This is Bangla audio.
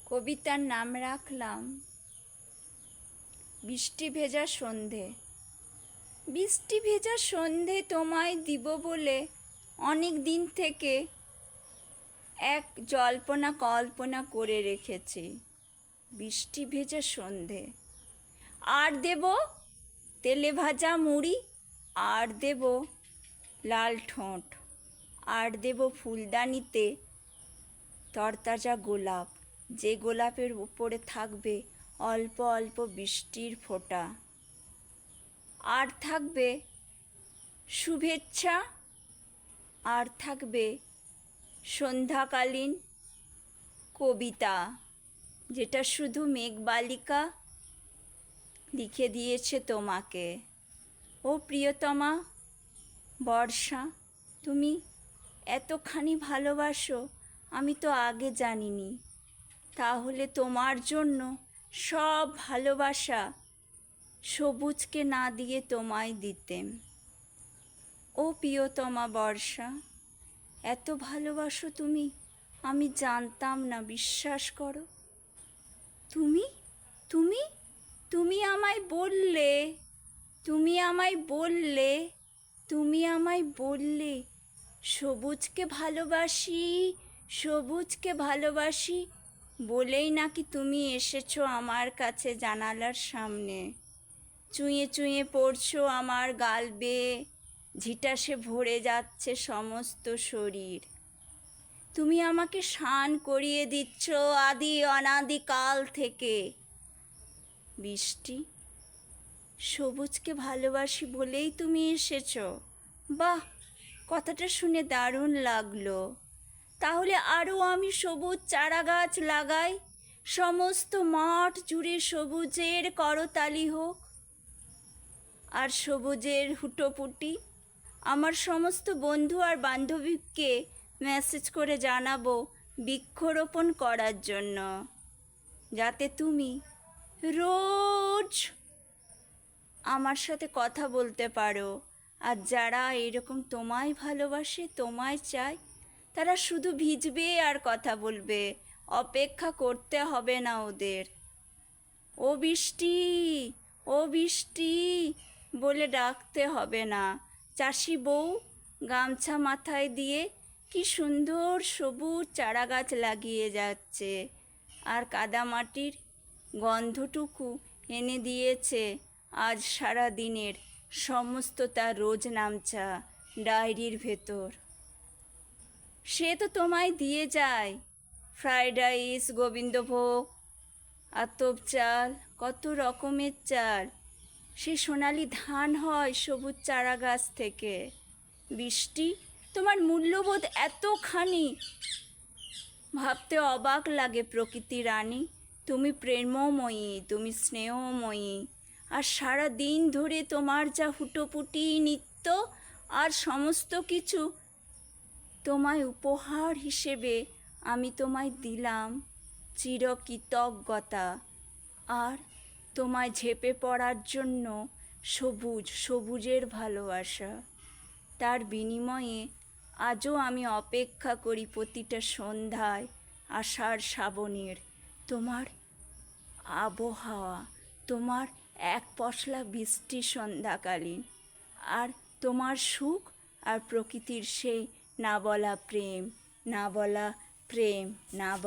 কবিতার নাম রাখলাম বৃষ্টি ভেজা সন্ধে। বৃষ্টি ভেজা সন্ধে তোমায় দিব বলে অনেক দিন থেকে এক জল্পনা কল্পনা করে রেখেছি। বৃষ্টি ভেজা সন্ধে, আর দেব তেলে ভাজা মুড়ি, আর দেব লাল ঠোঁট, আর দেব ফুলদানিতে তরতাজা গোলাপ, যে গোলাপের উপরে থাকবে অল্প অল্প বৃষ্টির ফোঁটা। আর থাকবে শুভেচ্ছা, আর থাকবে সন্ধ্যাকালীন কবিতা, যেটা শুধু মেঘবালিকা লিখে দিয়েছে তোমাকে। ও প্রিয়তমা বর্ষা, তুমি এতখানি ভালোবাসো আমি তো আগে জানিনি। তাহলে তোমার জন্য সব ভালোবাসা সবুজকে না দিয়ে তোমায় দিতেম। ও প্রিয়তমা বর্ষা, এত ভালোবাসো তুমি, আমি জানতাম না, বিশ্বাস করো। তুমি তুমি তুমি আমায় বললে, তুমি আমায় বললে, তুমি আমায় বললে সবুজকে ভালোবাসি, সবুজকে ভালোবাসি বলেই নাকি তুমি এসেছো আমার কাছে জানালার সামনে। চুঁয়ে চুঁয়ে পড়ছো আমার গাল বেয়ে, ঝিটাসে ভরে যাচ্ছে সমস্ত শরীর। তুমি আমাকে স্নান করিয়ে দিচ্ছ আদি অনাদিকাল থেকে। বৃষ্টি, সবুজকে ভালোবাসি বলেই তুমি এসেছো। বাহ, কথাটা শুনে দারুণ লাগলো। তাহলে আরও আমি সবুজ চারা গাছ লাগাই, সমস্ত মাঠ জুড়ে সবুজের করতালি হোক। আর সবুজের হুটোপুটি আমার সমস্ত বন্ধু আর বান্ধবীকে মেসেজ করে জানাবো বৃক্ষরোপণ করার জন্য, যাতে তুমি রোজ আমার সাথে কথা বলতে পারো। আর যারা এরকম তোমায় ভালোবাসে, তোমায় চায়, তারা শুধু ভিজবে আর কথা বলবে, অপেক্ষা করতে হবে না ওদের। ও বৃষ্টি, ও বৃষ্টি বলে ডাকতে হবে না। চাষি বউ গামছা মাথায় দিয়ে কি সুন্দর সবুজ চারা গাছ লাগিয়ে যাচ্ছে, আর কাদামাটির গন্ধটুকু এনে দিয়েছে আজ সারা দিনের সমস্ত তার রোজ নামচা ডায়েরির ভেতর। সে তো তোমায় দিয়ে যায় ফ্রাইড রাইস, গোবিন্দভোগ, আতপ চাল, কত রকমের চাল। সে সোনালি ধান হয় সবুজ চারা গাছ থেকে। বৃষ্টি, তোমার মূল্যবোধ এতখানি, ভাবতে অবাক লাগে প্রকৃতি রানী। তুমি প্রেমময়ী, তুমি স্নেহময়ী, আর সারা দিন ধরে তোমার যা হুটোপুটি নৃত্য আর সমস্ত কিছু, তোমায় উপহার হিসেবে আমি তোমায় দিলাম চিরকৃতজ্ঞতা। আর তোমায় ঝেঁপে পড়ার জন্য সবুজ, সবুজের ভালোবাসা। তার বিনিময়ে আজও আমি অপেক্ষা করি প্রতিটা সন্ধ্যায় আষাঢ় শ্রাবণের তোমার আবহাওয়া, তোমার এক পশলা বৃষ্টি সন্ধ্যাকালীন, আর তোমার সুখ, আর প্রকৃতির সেই না বলা প্রেম, না বলা প্রেম, না বলা